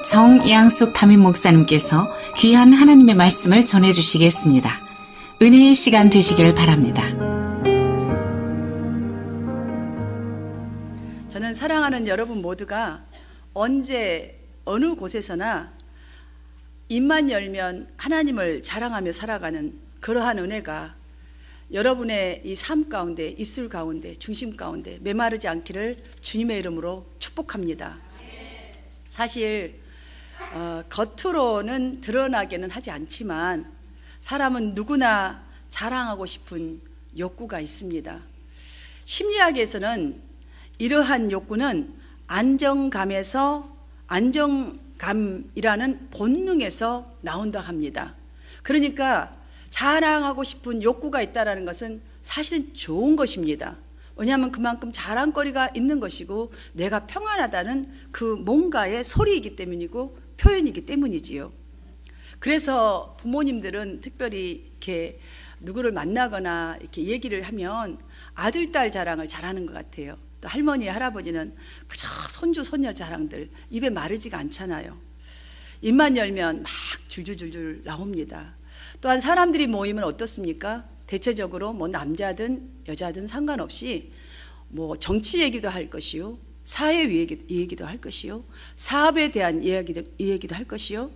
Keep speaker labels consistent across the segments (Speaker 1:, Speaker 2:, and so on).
Speaker 1: 정양숙 담임 목사님께서 귀한 하나님의 말씀을 전해주시겠습니다. 은혜의 시간 되시길 바랍니다.
Speaker 2: 저는 사랑하는 여러분 모두가 언제 어느 곳에서나 입만 열면 하나님을 자랑하며 살아가는 그러한 은혜가 여러분의 이 삶 가운데, 입술 가운데, 중심 가운데 메마르지 않기를 주님의 이름으로 축복합니다. 사실 겉으로는 드러나게는 하지 않지만 사람은 누구나 자랑하고 싶은 욕구가 있습니다. 심리학에서는 이러한 욕구는 안정감이라는 본능에서 나온다 합니다. 그러니까 자랑하고 싶은 욕구가 있다는 것은 사실은 좋은 것입니다. 왜냐하면 그만큼 자랑거리가 있는 것이고 내가 평안하다는 그 뭔가의 소리이기 때문이고 표현이기 때문이지요. 그래서 부모님들은 특별히 이렇게 누구를 만나거나 이렇게 얘기를 하면 아들, 딸 자랑을 잘하는 것 같아요. 또 할머니, 할아버지는 그저 손주, 손녀 자랑들 입에 마르지가 않잖아요. 입만 열면 막 줄줄줄줄 나옵니다. 또한 사람들이 모이면 어떻습니까? 대체적으로 뭐 남자든 여자든 상관없이 뭐 정치 얘기도 할 것이요, 사회 얘기도 할 것이요, 사업에 대한 이야기도 할 것이요,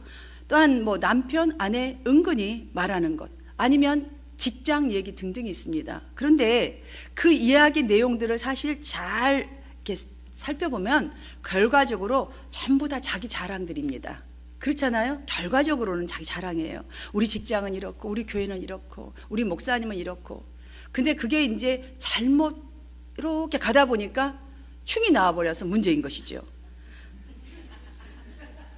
Speaker 2: 또한 뭐 남편, 아내 은근히 말하는 것, 아니면 직장 얘기 등등이 있습니다. 그런데 그 이야기 내용들을 사실 잘 이렇게 살펴보면 결과적으로 전부 다 자기 자랑들입니다. 그렇잖아요? 결과적으로는 자기 자랑이에요. 우리 직장은 이렇고, 우리 교회는 이렇고, 우리 목사님은 이렇고. 근데 그게 이제 잘못 이렇게 가다 보니까 충이 나와버려서 문제인 것이죠.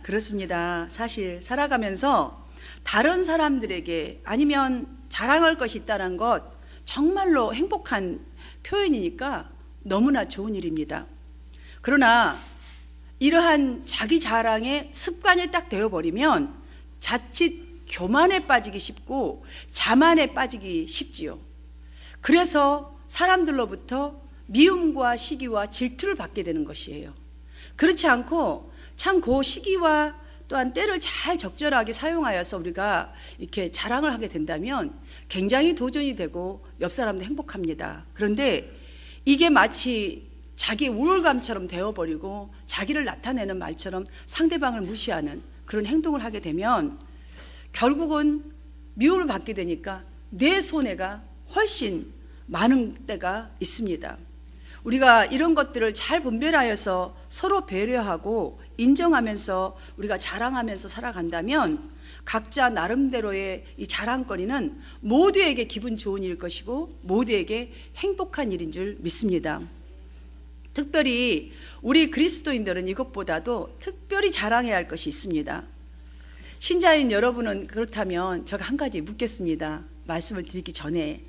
Speaker 2: 그렇습니다. 사실 살아가면서 다른 사람들에게 아니면 자랑할 것이 있다는 것 정말로 행복한 표현이니까 너무나 좋은 일입니다. 그러나 이러한 자기 자랑의 습관이 딱 되어버리면 자칫 교만에 빠지기 쉽고 자만에 빠지기 쉽지요. 그래서 사람들로부터 미움과 시기와 질투를 받게 되는 것이에요. 그렇지 않고 참 그 시기와 또한 때를 잘 적절하게 사용하여서 우리가 이렇게 자랑을 하게 된다면 굉장히 도전이 되고 옆 사람도 행복합니다. 그런데 이게 마치 자기 우월감처럼 되어버리고 자기를 나타내는 말처럼 상대방을 무시하는 그런 행동을 하게 되면 결국은 미움을 받게 되니까 내 손해가 훨씬 많은 때가 있습니다. 우리가 이런 것들을 잘 분별하여서 서로 배려하고 인정하면서 우리가 자랑하면서 살아간다면 각자 나름대로의 이 자랑거리는 모두에게 기분 좋은 일일 것이고 모두에게 행복한 일인 줄 믿습니다. 특별히 우리 그리스도인들은 이것보다도 특별히 자랑해야 할 것이 있습니다. 신자인 여러분은 그렇다면 제가 한 가지 묻겠습니다. 말씀을 드리기 전에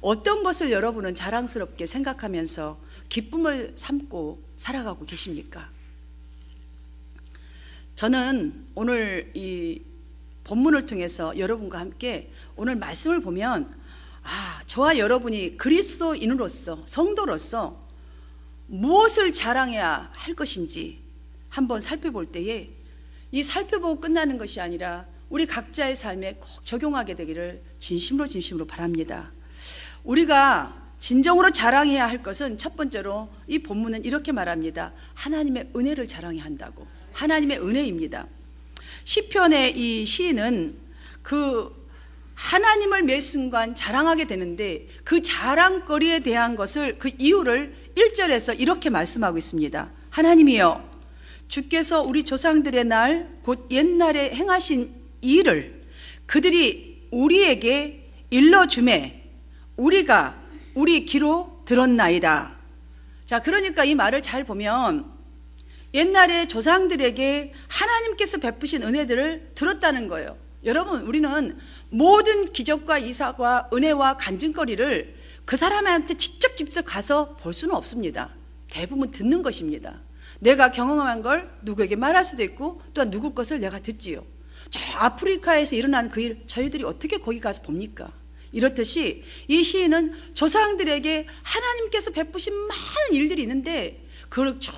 Speaker 2: 어떤 것을 여러분은 자랑스럽게 생각하면서 기쁨을 삼고 살아가고 계십니까? 저는 오늘 이 본문을 통해서 여러분과 함께 오늘 말씀을 보면 저와 여러분이 그리스도인으로서 성도로서 무엇을 자랑해야 할 것인지 한번 살펴볼 때에 이 살펴보고 끝나는 것이 아니라 우리 각자의 삶에 꼭 적용하게 되기를 진심으로 바랍니다. 우리가 진정으로 자랑해야 할 것은 첫 번째로 이 본문은 이렇게 말합니다. 하나님의 은혜를 자랑해야 한다고. 하나님의 은혜입니다. 시편의 이 시인은 그 하나님을 매 순간 자랑하게 되는데 그 자랑거리에 대한 것을 그 이유를 1절에서 이렇게 말씀하고 있습니다. 하나님이여 주께서 우리 조상들의 날 곧 옛날에 행하신 일을 그들이 우리에게 일러주매 우리가 우리 귀로 들었나이다. 자, 그러니까 이 말을 잘 보면 옛날에 조상들에게 하나님께서 베푸신 은혜들을 들었다는 거예요. 여러분, 우리는 모든 기적과 이사와 은혜와 간증거리를 그 사람한테 직접 가서 볼 수는 없습니다. 대부분 듣는 것입니다. 내가 경험한 걸 누구에게 말할 수도 있고 또한 누구 것을 내가 듣지요. 저 아프리카에서 일어난 그 일 저희들이 어떻게 거기 가서 봅니까? 이렇듯이 이 시인은 조상들에게 하나님께서 베푸신 많은 일들이 있는데 그걸 쭉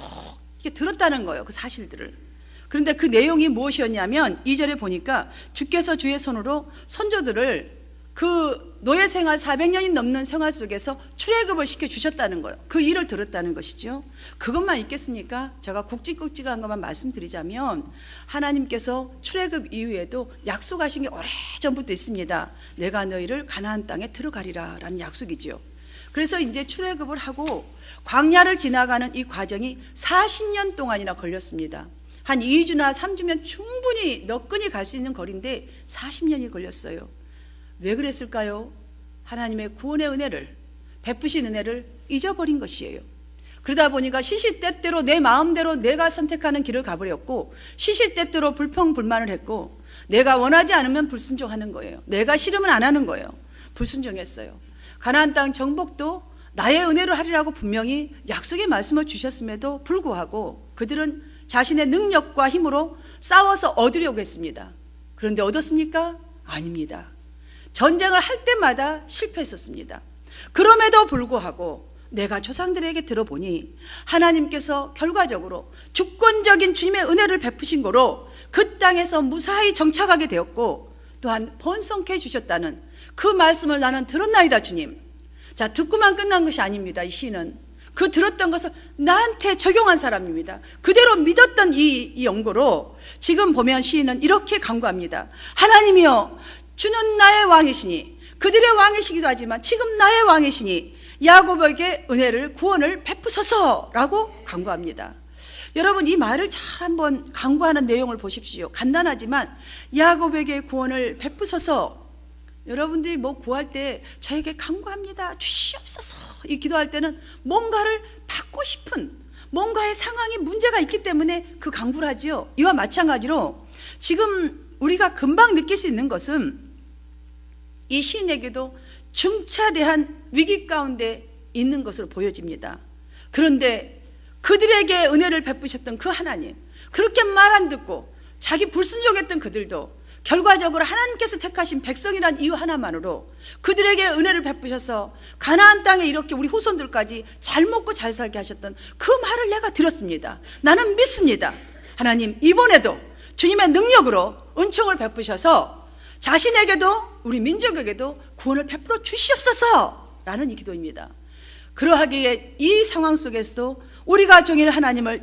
Speaker 2: 들었다는 거예요. 그 사실들을. 그런데 그 내용이 무엇이었냐면 2절에 보니까 주께서 주의 손으로 선조들을 그 노예 생활 400년이 넘는 생활 속에서 출애굽을 시켜주셨다는 거예요. 그 일을 들었다는 것이죠. 그것만 있겠습니까? 제가 굵직굵직한 것만 말씀드리자면 하나님께서 출애굽 이후에도 약속하신 게 오래전부터 있습니다. 내가 너희를 가나안 땅에 들어가리라 라는 약속이죠. 그래서 이제 출애굽을 하고 광야를 지나가는 이 과정이 40년 동안이나 걸렸습니다. 한 2주나 3주면 충분히 너끈히 갈 수 있는 거리인데 40년이 걸렸어요. 왜 그랬을까요? 하나님의 구원의 은혜를, 베푸신 은혜를 잊어버린 것이에요. 그러다 보니까 시시때때로 내 마음대로 내가 선택하는 길을 가버렸고, 시시때때로 불평불만을 했고, 내가 원하지 않으면 불순종하는 거예요. 내가 싫으면 안 하는 거예요. 불순종했어요. 가나안 땅 정복도 나의 은혜로 하리라고 분명히 약속의 말씀을 주셨음에도 불구하고 그들은 자신의 능력과 힘으로 싸워서 얻으려고 했습니다. 그런데 얻었습니까? 아닙니다. 전쟁을 할 때마다 실패했었습니다. 그럼에도 불구하고 내가 조상들에게 들어보니 하나님께서 결과적으로 주권적인 주님의 은혜를 베푸신 거로 그 땅에서 무사히 정착하게 되었고, 또한 번성케 해주셨다는 그 말씀을 나는 들었나이다 주님. 자, 듣고만 끝난 것이 아닙니다. 이 시인은 그 들었던 것을 나한테 적용한 사람입니다. 그대로 믿었던 이 연고로 지금 보면 시인은 이렇게 간구합니다. 하나님이여, 주는 나의 왕이시니, 그들의 왕이시기도 하지만 지금 나의 왕이시니 야곱에게 은혜를, 구원을 베푸소서라고 간구합니다. 여러분, 이 말을 잘 한번 간구하는 내용을 보십시오. 간단하지만 야곱에게 구원을 베푸소서. 여러분들이 뭐 구할 때 저에게 간구합니다, 주시옵소서, 이 기도할 때는 뭔가를 받고 싶은, 뭔가의 상황이 문제가 있기 때문에 그 간구를 하지요. 이와 마찬가지로 지금 우리가 금방 느낄 수 있는 것은 이 시인에게도 중차대한 위기 가운데 있는 것으로 보여집니다. 그런데 그들에게 은혜를 베푸셨던 그 하나님, 그렇게 말 안 듣고 자기 불순종했던 그들도 결과적으로 하나님께서 택하신 백성이란 이유 하나만으로 그들에게 은혜를 베푸셔서 가나안 땅에 이렇게 우리 후손들까지 잘 먹고 잘 살게 하셨던 그 말을 내가 들었습니다. 나는 믿습니다. 하나님, 이번에도 주님의 능력으로 은총을 베푸셔서 자신에게도 우리 민족에게도 구원을 베풀어 주시옵소서 라는 이 기도입니다. 그러하기에 이 상황 속에서도 우리가 종일 하나님을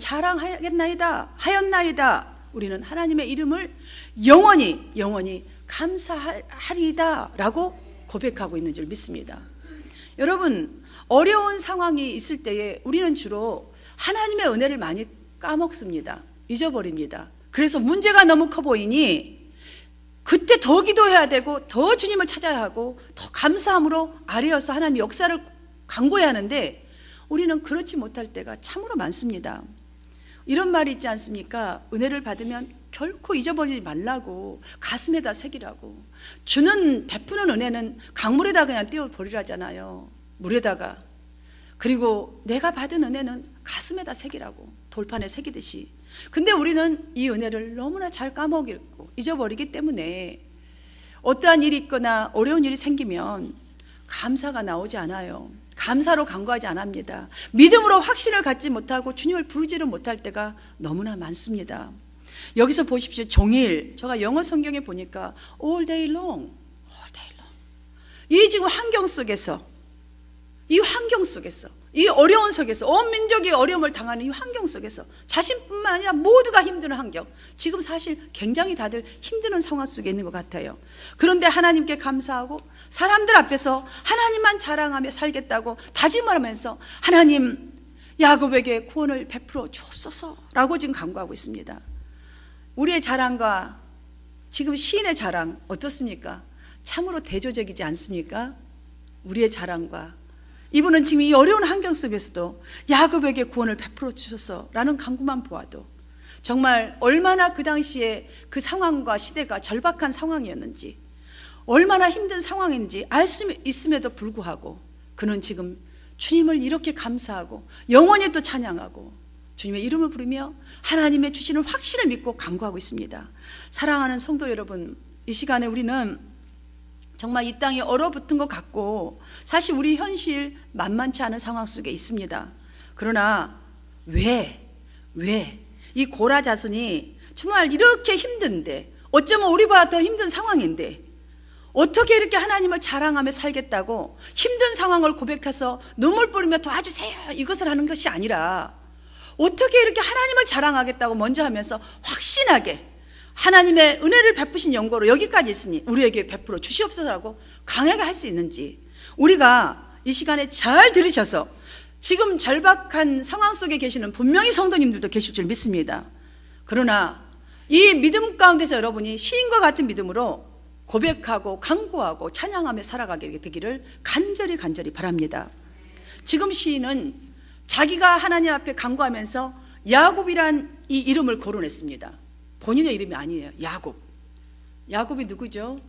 Speaker 2: 하였나이다. 우리는 하나님의 이름을 영원히 감사하리이다 라고 고백하고 있는 줄 믿습니다. 여러분, 어려운 상황이 있을 때에 우리는 주로 하나님의 은혜를 많이 까먹습니다. 잊어버립니다. 그래서 문제가 너무 커 보이니 그때 더 기도해야 되고 더 주님을 찾아야 하고 더 감사함으로 아뢰어서 하나님의 역사를 간구해야 하는데, 우리는 그렇지 못할 때가 참으로 많습니다. 이런 말이 있지 않습니까? 은혜를 받으면 결코 잊어버리지 말라고, 가슴에다 새기라고. 주는, 베푸는 은혜는 강물에다 그냥 띄워버리라잖아요. 물에다가. 그리고 내가 받은 은혜는 가슴에다 새기라고, 돌판에 새기듯이. 근데 우리는 이 은혜를 너무나 잘 까먹고 잊어버리기 때문에 어떠한 일이 있거나 어려운 일이 생기면 감사가 나오지 않아요. 감사로 간구하지 않습니다. 믿음으로 확신을 갖지 못하고 주님을 부르지를 못할 때가 너무나 많습니다. 여기서 보십시오. 종일, 제가 영어 성경에 보니까 all day long. 이 지금 환경 속에서, 이 어려운 속에서, 온 민족이 어려움을 당하는 이 환경 속에서 자신뿐만 아니라 모두가 힘든 환경, 지금 사실 굉장히 다들 힘든 상황 속에 있는 것 같아요. 그런데 하나님께 감사하고 사람들 앞에서 하나님만 자랑하며 살겠다고 다짐을 하면서 하나님, 야곱에게 구원을 베풀어 주옵소서라고 지금 간구하고 있습니다. 우리의 자랑과 지금 시인의 자랑 어떻습니까? 참으로 대조적이지 않습니까? 우리의 자랑과 이분은 지금 이 어려운 환경 속에서도 야곱에게 구원을 베풀어 주셔서라는 간구만 보아도 정말 얼마나 그 당시에 그 상황과 시대가 절박한 상황이었는지, 얼마나 힘든 상황인지 알 수 있음에도 불구하고 그는 지금 주님을 이렇게 감사하고 영원히 또 찬양하고 주님의 이름을 부르며 하나님의 주시는 확신을 믿고 간구하고 있습니다. 사랑하는 성도 여러분, 이 시간에 우리는 정말 이 땅에 얼어붙은 것 같고 사실 우리 현실 만만치 않은 상황 속에 있습니다. 그러나 왜 이 고라 자손이 정말 이렇게 힘든데, 어쩌면 우리보다 더 힘든 상황인데 어떻게 이렇게 하나님을 자랑하며 살겠다고 힘든 상황을 고백해서 눈물 뿌리며 도와주세요 이것을 하는 것이 아니라, 어떻게 이렇게 하나님을 자랑하겠다고 먼저 하면서 확신하게 하나님의 은혜를 베푸신 연고로 여기까지 있으니 우리에게 베풀어 주시옵소서라고 강하게 할 수 있는지, 우리가 이 시간에 잘 들으셔서, 지금 절박한 상황 속에 계시는 분명히 성도님들도 계실 줄 믿습니다. 그러나 이 믿음 가운데서 여러분이 시인과 같은 믿음으로 고백하고 강구하고 찬양하며 살아가게 되기를 간절히 바랍니다. 지금 시인은 자기가 하나님 앞에 간구하면서 야곱이란 이 이름을 거론했습니다. 본인의 이름이 아니에요. 야곱이 누구죠?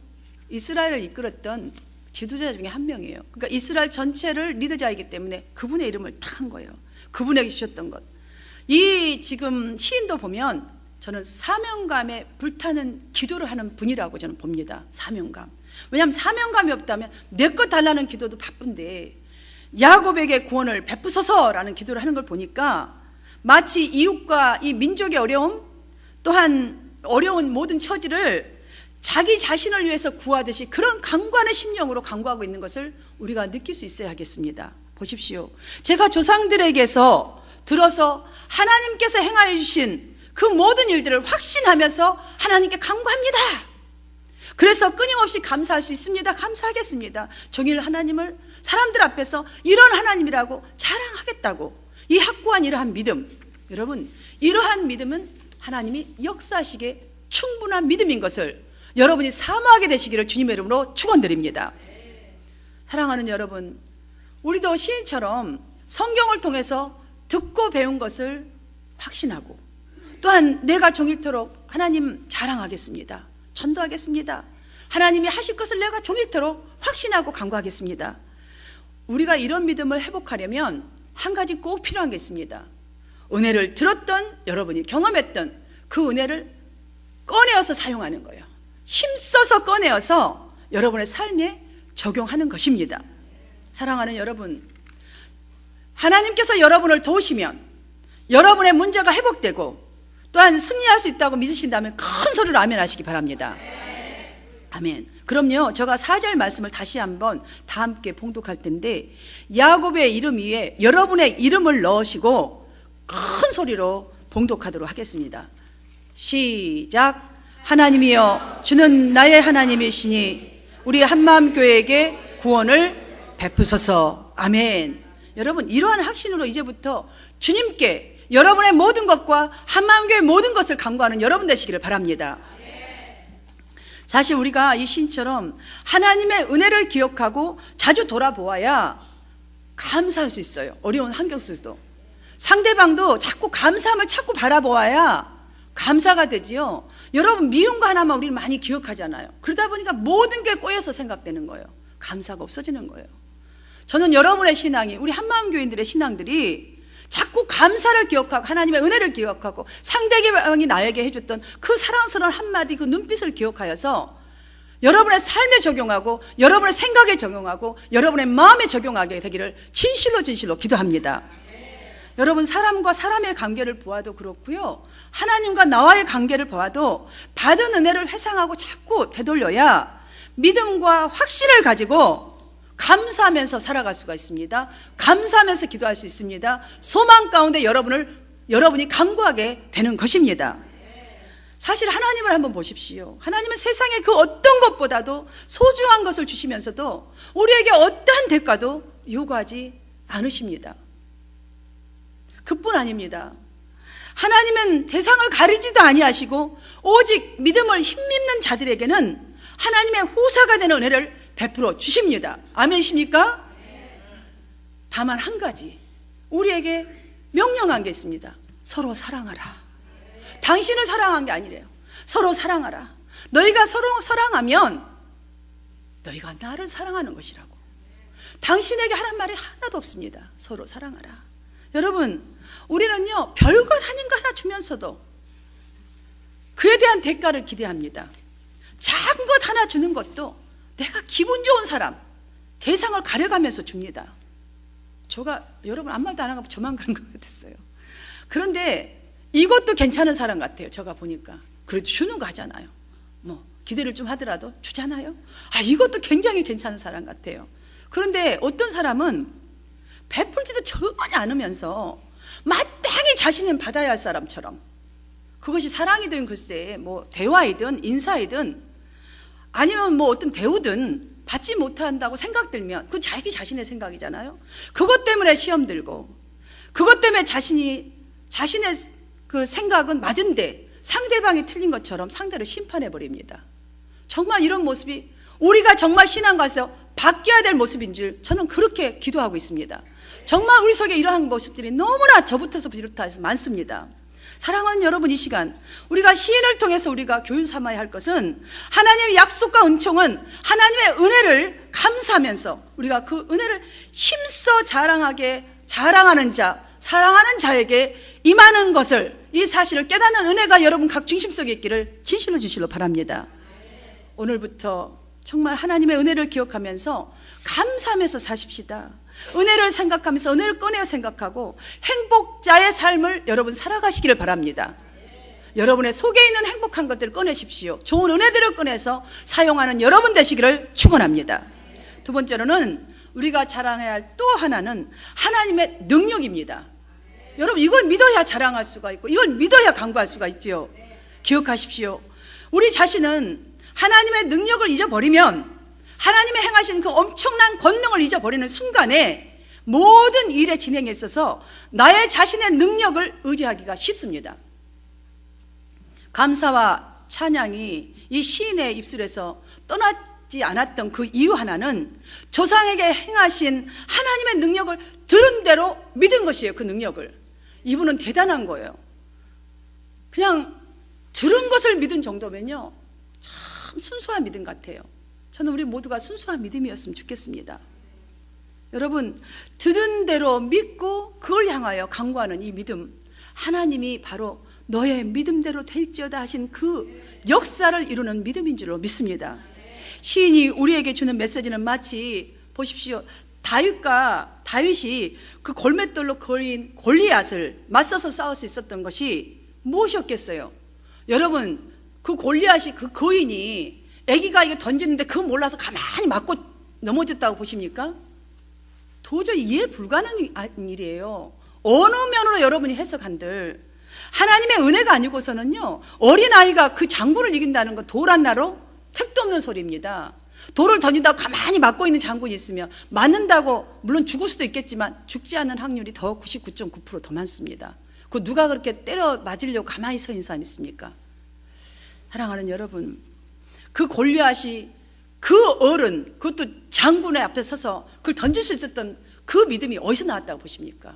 Speaker 2: 이스라엘을 이끌었던 지도자 중에 한 명이에요. 그러니까 이스라엘 전체를 리더자이기 때문에 그분의 이름을 딱 한 거예요. 그분에게 주셨던 것. 이 지금 시인도 보면 저는 사명감에 불타는 기도를 하는 분이라고 저는 봅니다. 사명감. 왜냐하면 사명감이 없다면 내 것 달라는 기도도 바쁜데 야곱에게 구원을 베푸소서라는 기도를 하는 걸 보니까 마치 이웃과 이 민족의 어려움, 또한 어려운 모든 처지를 자기 자신을 위해서 구하듯이 그런 강구하는 심령으로 강구하고 있는 것을 우리가 느낄 수 있어야 하겠습니다. 보십시오. 제가 조상들에게서 들어서 하나님께서 행하여 주신 그 모든 일들을 확신하면서 하나님께 간구합니다. 그래서 끊임없이 감사할 수 있습니다. 감사하겠습니다. 종일 하나님을 사람들 앞에서 이런 하나님이라고 자랑하겠다고, 이 확고한 이러한 믿음, 여러분 이러한 믿음은 하나님이 역사하시기에 충분한 믿음인 것을 여러분이 사모하게 되시기를 주님의 이름으로 축원드립니다. 사랑하는 여러분, 우리도 시인처럼 성경을 통해서 듣고 배운 것을 확신하고, 또한 내가 종일토록 하나님 자랑하겠습니다. 전도하겠습니다. 하나님이 하실 것을 내가 종일토록 확신하고 간구하겠습니다. 우리가 이런 믿음을 회복하려면 한 가지 꼭 필요한 게 있습니다. 은혜를 들었던 여러분이 경험했던 그 은혜를 꺼내어서 사용하는 거예요. 힘써서 꺼내어서 여러분의 삶에 적용하는 것입니다. 사랑하는 여러분, 하나님께서 여러분을 도우시면 여러분의 문제가 회복되고 또한 승리할 수 있다고 믿으신다면 큰 소리로 아멘 하시기 바랍니다. 아멘. 그럼요, 제가 4절 말씀을 다시 한번 다 함께 봉독할 텐데, 야곱의 이름 위에 여러분의 이름을 넣으시고 큰 소리로 봉독하도록 하겠습니다. 시작. 하나님이여, 주는 나의 하나님이시니 우리 한마음교회에게 구원을 베푸소서. 아멘. 여러분, 이러한 확신으로 이제부터 주님께 여러분의 모든 것과 한마음교회의 모든 것을 간구하는 여러분 되시기를 바랍니다. 사실 우리가 이 시인처럼 하나님의 은혜를 기억하고 자주 돌아보아야 감사할 수 있어요. 어려운 환경 속에서도 상대방도 자꾸 감사함을 자꾸 바라보아야 감사가 되지요. 여러분, 미운 거 하나만 우리는 많이 기억하잖아요. 그러다 보니까 모든 게 꼬여서 생각되는 거예요. 감사가 없어지는 거예요. 저는 여러분의 신앙이, 우리 한마음교인들의 신앙들이 자꾸 감사를 기억하고 하나님의 은혜를 기억하고 상대방이 나에게 해줬던 그 사랑스러운 한마디, 그 눈빛을 기억하여서 여러분의 삶에 적용하고 여러분의 생각에 적용하고 여러분의 마음에 적용하게 되기를 진실로 기도합니다. 여러분, 사람과 사람의 관계를 보아도 그렇고요, 하나님과 나와의 관계를 보아도 받은 은혜를 회상하고 자꾸 되돌려야 믿음과 확신을 가지고 감사하면서 살아갈 수가 있습니다. 감사하면서 기도할 수 있습니다. 소망 가운데 여러분이 간구하게 되는 것입니다. 사실 하나님을 한번 보십시오. 하나님은 세상의 그 어떤 것보다도 소중한 것을 주시면서도 우리에게 어떠한 대가도 요구하지 않으십니다. 그뿐 아닙니다. 하나님은 대상을 가리지도 아니하시고 오직 믿음을 힘입는 자들에게는 하나님의 후사가 되는 은혜를 베풀어 주십니다. 아멘이십니까? 다만 한 가지 우리에게 명령한 게 있습니다. 서로 사랑하라. 당신을 사랑한 게 아니래요. 서로 사랑하라. 너희가 서로 사랑하면 너희가 나를 사랑하는 것이라고. 당신에게 하란 말이 하나도 없습니다. 서로 사랑하라. 여러분, 우리는요, 별것 아닌 거 하나 주면서도 그에 대한 대가를 기대합니다. 작은 것 하나 주는 것도 내가 기분 좋은 사람, 대상을 가려가면서 줍니다. 여러분 아무 말도 안 하고 저만 그런 것 같았어요. 그런데 이것도 괜찮은 사람 같아요. 제가 보니까. 그래도 주는 거 하잖아요. 뭐 기대를 좀 하더라도 주잖아요. 이것도 굉장히 괜찮은 사람 같아요. 그런데 어떤 사람은 베풀지도 전혀 않으면서 마땅히 자신은 받아야 할 사람처럼, 그것이 사랑이든 글쎄 뭐 대화이든 인사이든 아니면 뭐 어떤 대우든 받지 못한다고 생각들면 그건 자기 자신의 생각이잖아요. 그것 때문에 시험 들고, 그것 때문에 자신의 그 생각은 맞은데 상대방이 틀린 것처럼 상대를 심판해 버립니다. 정말 이런 모습이 우리가 정말 신앙가에서 바뀌어야 될 모습인 줄 저는 그렇게 기도하고 있습니다. 정말 우리 속에 이러한 모습들이 너무나 저부터서 비롯해서 많습니다. 사랑하는 여러분, 이 시간 우리가 시인을 통해서 우리가 교훈 삼아야 할 것은 하나님의 약속과 은총은 하나님의 은혜를 감사하면서 우리가 그 은혜를 힘써 자랑하는 자, 사랑하는 자에게 임하는 것을, 이 사실을 깨닫는 은혜가 여러분 각 중심 속에 있기를 진실로 주시로 바랍니다. 오늘부터 정말 하나님의 은혜를 기억하면서 감사하면서 사십시다. 은혜를 생각하면서 은혜를 꺼내어 생각하고 행복자의 삶을 여러분 살아가시기를 바랍니다. 여러분의 속에 있는 행복한 것들을 꺼내십시오. 좋은 은혜들을 꺼내서 사용하는 여러분 되시기를 축원합니다. 두 번째로는 우리가 자랑해야 할 또 하나는 하나님의 능력입니다. 여러분, 이걸 믿어야 자랑할 수가 있고 이걸 믿어야 간구할 수가 있죠. 기억하십시오. 우리 자신은 하나님의 능력을 잊어버리면, 하나님의 행하신 그 엄청난 권능을 잊어버리는 순간에 모든 일의 진행에 있어서 나의 자신의 능력을 의지하기가 쉽습니다. 감사와 찬양이 이 시인의 입술에서 떠나지 않았던 그 이유 하나는 조상에게 행하신 하나님의 능력을 들은 대로 믿은 것이에요. 그 능력을. 이분은 대단한 거예요. 그냥 들은 것을 믿은 정도면요, 참 순수한 믿음 같아요. 저는 우리 모두가 순수한 믿음이었으면 좋겠습니다. 여러분, 들은 대로 믿고 그걸 향하여 간구하는 이 믿음, 하나님이 바로 너의 믿음대로 될지어다 하신 그 역사를 이루는 믿음인 줄로 믿습니다. 시인이 우리에게 주는 메시지는 마치, 보십시오, 다윗이 그 골맷돌로 걸린 골리앗을 맞서서 싸울 수 있었던 것이 무엇이었겠어요? 여러분, 그 골리앗이, 그 거인이 아기가 이거 던지는데 그거 몰라서 가만히 맞고 넘어졌다고 보십니까? 도저히 이해 불가능한 일이에요. 어느 면으로 여러분이 해석한들 하나님의 은혜가 아니고서는요, 어린아이가 그 장군을 이긴다는 건 돌 하나로 택도 없는 소리입니다. 돌을 던진다고 가만히 맞고 있는 장군이 있으면 맞는다고 물론 죽을 수도 있겠지만 죽지 않는 확률이 더 99.9% 더 많습니다. 그 누가 그렇게 때려 맞으려고 가만히 서 있는 사람이 있습니까? 사랑하는 여러분, 그 골리앗이 그 어른, 그것도 장군의 앞에 서서 그걸 던질 수 있었던 그 믿음이 어디서 나왔다고 보십니까?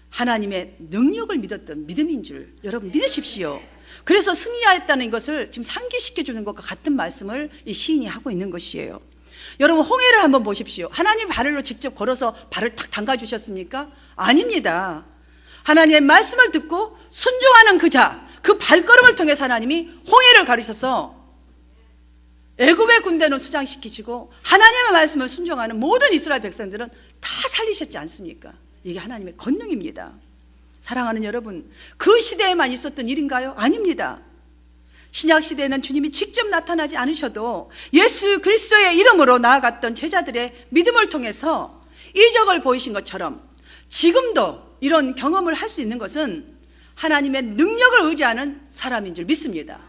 Speaker 2: 하나님의 능력을 믿었던 믿음인 줄 여러분 믿으십시오. 그래서 승리하였다는 것을 지금 상기시켜주는 것과 같은 말씀을 이 시인이 하고 있는 것이에요. 여러분, 홍해를 한번 보십시오. 하나님 발로 직접 걸어서 발을 탁 담가주셨습니까? 아닙니다. 하나님의 말씀을 듣고 순종하는 그 자, 그 발걸음을 통해서 하나님이 홍해를 가르셔서 애굽의 군대는 수장시키시고 하나님의 말씀을 순종하는 모든 이스라엘 백성들은 다 살리셨지 않습니까? 이게 하나님의 권능입니다. 사랑하는 여러분, 그 시대에만 있었던 일인가요? 아닙니다. 신약 시대에는 주님이 직접 나타나지 않으셔도 예수 그리스도의 이름으로 나아갔던 제자들의 믿음을 통해서 이적을 보이신 것처럼 지금도 이런 경험을 할 수 있는 것은 하나님의 능력을 의지하는 사람인 줄 믿습니다.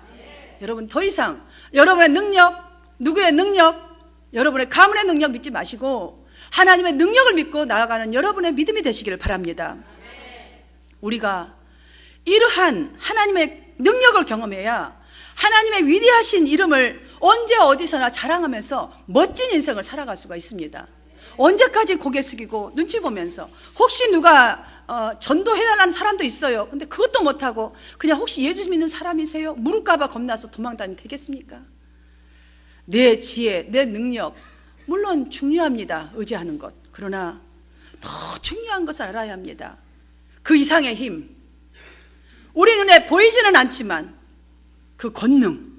Speaker 2: 여러분, 더 이상 여러분의 능력, 누구의 능력, 여러분의 가문의 능력 믿지 마시고 하나님의 능력을 믿고 나아가는 여러분의 믿음이 되시기를 바랍니다. 우리가 이러한 하나님의 능력을 경험해야 하나님의 위대하신 이름을 언제 어디서나 자랑하면서 멋진 인생을 살아갈 수가 있습니다. 언제까지 고개 숙이고 눈치 보면서 혹시 누가 전도해달라는 사람도 있어요. 근데 그것도 못하고 그냥 혹시 예수 믿는 사람이세요? 물을까봐 겁나서 도망다니면 되겠습니까? 내 지혜, 내 능력 물론 중요합니다. 의지하는 것. 그러나 더 중요한 것을 알아야 합니다. 그 이상의 힘, 우리 눈에 보이지는 않지만 그 권능,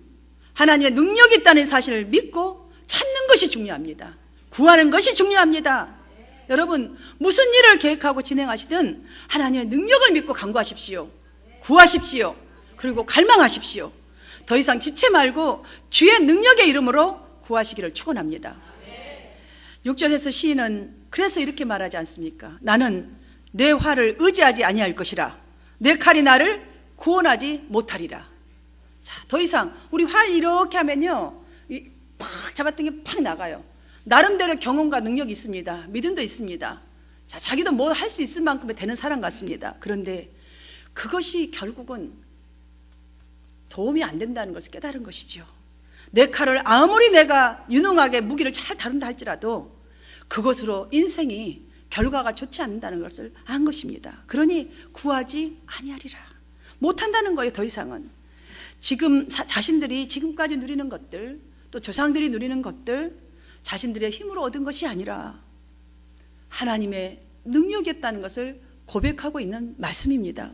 Speaker 2: 하나님의 능력이 있다는 사실을 믿고 찾는 것이 중요합니다. 구하는 것이 중요합니다. 여러분, 무슨 일을 계획하고 진행하시든 하나님의 능력을 믿고 간구하십시오. 구하십시오. 그리고 갈망하십시오. 더 이상 지체 말고 주의 능력의 이름으로 구하시기를 축원합니다. 6절에서 시인은 그래서 이렇게 말하지 않습니까? 나는 내 활을 의지하지 아니할 것이라. 내 칼이 나를 구원하지 못하리라. 자, 더 이상 우리 활 이렇게 하면요, 팍 잡았던 게 팍 나가요. 나름대로 경험과 능력이 있습니다. 믿음도 있습니다. 자, 자기도 뭐 할 수 있을 만큼의 되는 사람 같습니다. 그런데 그것이 결국은 도움이 안 된다는 것을 깨달은 것이죠. 내 칼을 아무리 내가 유능하게 무기를 잘 다룬다 할지라도 그것으로 인생이 결과가 좋지 않는다는 것을 안 것입니다. 그러니 구하지 아니하리라. 못한다는 거예요. 더 이상은 지금 자신들이 지금까지 누리는 것들, 또 조상들이 누리는 것들, 자신들의 힘으로 얻은 것이 아니라 하나님의 능력이었다는 것을 고백하고 있는 말씀입니다.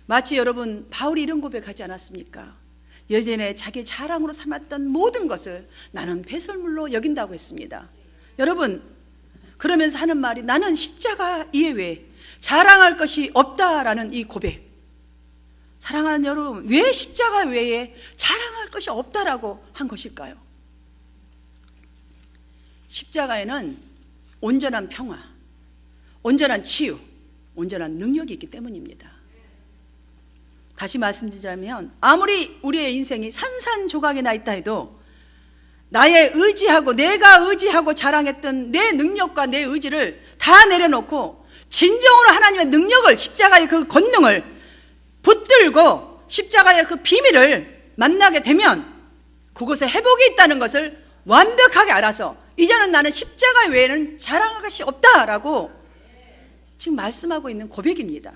Speaker 2: 마치 여러분 바울이 이런 고백하지 않았습니까? 예전에 자기 자랑으로 삼았던 모든 것을 나는 배설물로 여긴다고 했습니다. 여러분, 그러면서 하는 말이 나는 십자가 이외에 자랑할 것이 없다라는 이 고백. 사랑하는 여러분, 왜 십자가 외에 자랑할 것이 없다라고 한 것일까요? 십자가에는 온전한 평화, 온전한 치유, 온전한 능력이 있기 때문입니다. 다시 말씀드리자면 아무리 우리의 인생이 산산조각이 나 있다 해도 나의 의지하고 내가 의지하고 자랑했던 내 능력과 내 의지를 다 내려놓고 진정으로 하나님의 능력을, 십자가의 그 권능을 붙들고 십자가의 그 비밀을 만나게 되면 그곳에 회복이 있다는 것을 완벽하게 알아서 이제는 나는 십자가 외에는 자랑할 것이 없다라고 지금 말씀하고 있는 고백입니다.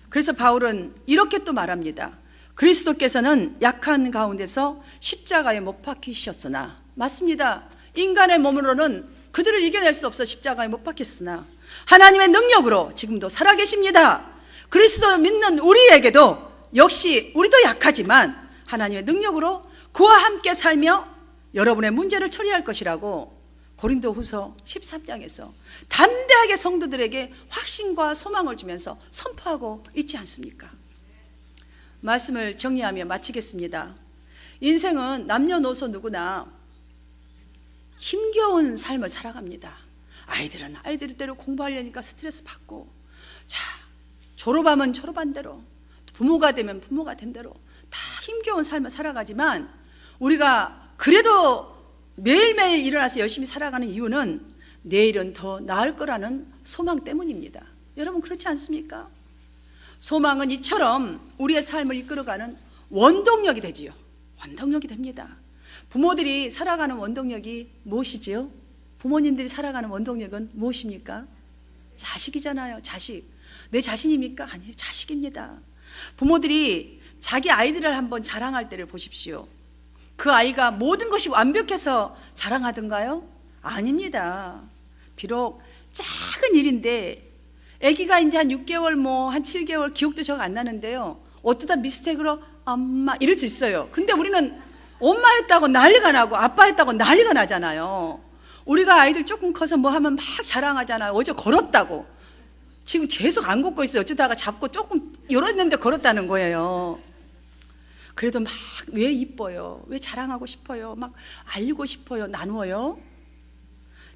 Speaker 2: 그래서 바울은 이렇게 또 말합니다. 그리스도께서는 약한 가운데서 십자가에 못 박히셨으나, 맞습니다. 인간의 몸으로는 그들을 이겨낼 수 없어 십자가에 못 박혔으나 하나님의 능력으로 지금도 살아계십니다. 그리스도 믿는 우리에게도 역시 우리도 약하지만 하나님의 능력으로 그와 함께 살며 여러분의 문제를 처리할 것이라고 고린도후서 13장에서 담대하게 성도들에게 확신과 소망을 주면서 선포하고 있지 않습니까? 말씀을 정리하며 마치겠습니다. 인생은 남녀노소 누구나 힘겨운 삶을 살아갑니다. 아이들은 아이들대로 공부하려니까 스트레스 받고, 자, 졸업하면 졸업한 대로, 부모가 되면 부모가 된 대로 다 힘겨운 삶을 살아가지만 우리가 그래도 매일매일 일어나서 열심히 살아가는 이유는 내일은 더 나을 거라는 소망 때문입니다. 여러분 그렇지 않습니까? 소망은 이처럼 우리의 삶을 이끌어가는 원동력이 되지요. 원동력이 됩니다. 부모들이 살아가는 원동력이 무엇이지요? 부모님들이 살아가는 원동력은 무엇입니까? 자식이잖아요. 자식. 내 자신입니까? 아니에요. 자식입니다. 부모들이 자기 아이들을 한번 자랑할 때를 보십시오. 그 아이가 모든 것이 완벽해서 자랑하던가요? 아닙니다. 비록 작은 일인데 아기가 이제 한 6개월 한 7개월 기억도 정 안 나는데요, 어쩌다 미스테이크로 엄마 이럴 수 있어요. 근데 우리는 엄마 했다고 난리가 나고 아빠 했다고 난리가 나잖아요. 우리가 아이들 조금 커서 뭐 하면 막 자랑하잖아요. 어제 걸었다고. 지금 계속 안 걷고 있어요. 어쩌다가 잡고 조금 열었는데 걸었다는 거예요. 그래도 막 왜 이뻐요? 왜 자랑하고 싶어요? 막 알리고 싶어요? 나누어요?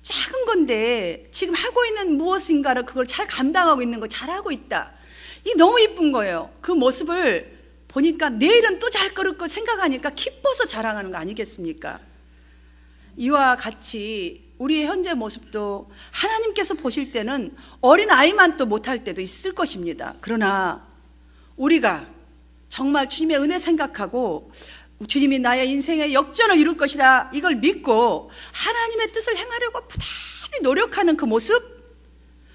Speaker 2: 작은 건데 지금 하고 있는 무엇인가를 그걸 잘 감당하고 있는 거, 잘하고 있다. 이게 너무 이쁜 거예요. 그 모습을 보니까 내일은 또 잘 걸을 거 생각하니까 기뻐서 자랑하는 거 아니겠습니까? 이와 같이 우리의 현재 모습도 하나님께서 보실 때는 어린 아이만 또 못할 때도 있을 것입니다. 그러나 우리가 정말 주님의 은혜 생각하고 주님이 나의 인생의 역전을 이룰 것이라 이걸 믿고 하나님의 뜻을 행하려고 부단히 노력하는 그 모습,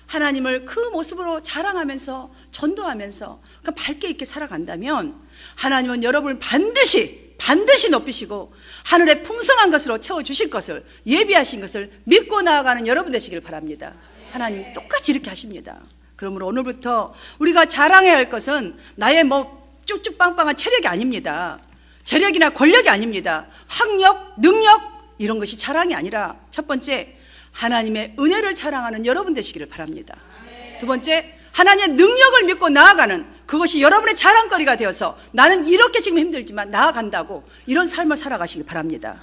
Speaker 2: 하나님을 그 모습으로 자랑하면서 전도하면서 그 밝게 있게 살아간다면 하나님은 여러분을 반드시 높이시고 하늘의 풍성한 것으로 채워주실 것을, 예비하신 것을 믿고 나아가는 여러분 되시길 바랍니다. 하나님 똑같이 이렇게 하십니다. 그러므로 오늘부터 우리가 자랑해야 할 것은 나의 쭉쭉 빵빵한 체력이 아닙니다. 재력이나 권력이 아닙니다. 학력, 능력 이런 것이 자랑이 아니라 첫 번째 하나님의 은혜를 자랑하는 여러분 되시기를 바랍니다. 두 번째 하나님의 능력을 믿고 나아가는 그것이 여러분의 자랑거리가 되어서 나는 이렇게 지금 힘들지만 나아간다고 이런 삶을 살아가시기 바랍니다.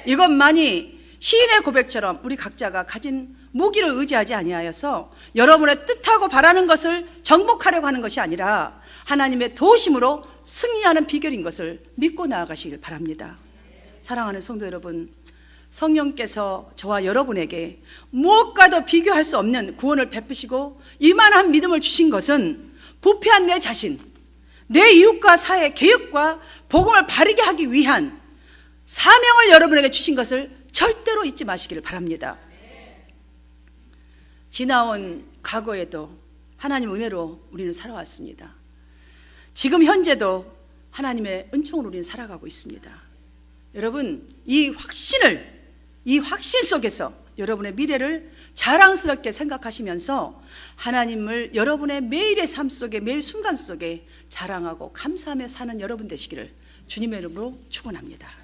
Speaker 2: 이것만이 시인의 고백처럼 우리 각자가 가진 무기를 의지하지 아니하여서 여러분의 뜻하고 바라는 것을 정복하려고 하는 것이 아니라 하나님의 도우심으로 승리하는 비결인 것을 믿고 나아가시길 바랍니다. 사랑하는 성도 여러분, 성령께서 저와 여러분에게 무엇과도 비교할 수 없는 구원을 베푸시고 이만한 믿음을 주신 것은 부패한 내 자신, 내 이웃과 사회 개혁과 복음을 바르게 하기 위한 사명을 여러분에게 주신 것을 절대로 잊지 마시기를 바랍니다. 지나온 과거에도 하나님 은혜로 우리는 살아왔습니다. 지금 현재도 하나님의 은총으로 우리는 살아가고 있습니다. 여러분, 이 확신 속에서 여러분의 미래를 자랑스럽게 생각하시면서 하나님을 여러분의 매일의 삶 속에, 매일 순간 속에 자랑하고 감사하며 사는 여러분 되시기를 주님의 이름으로 축원합니다.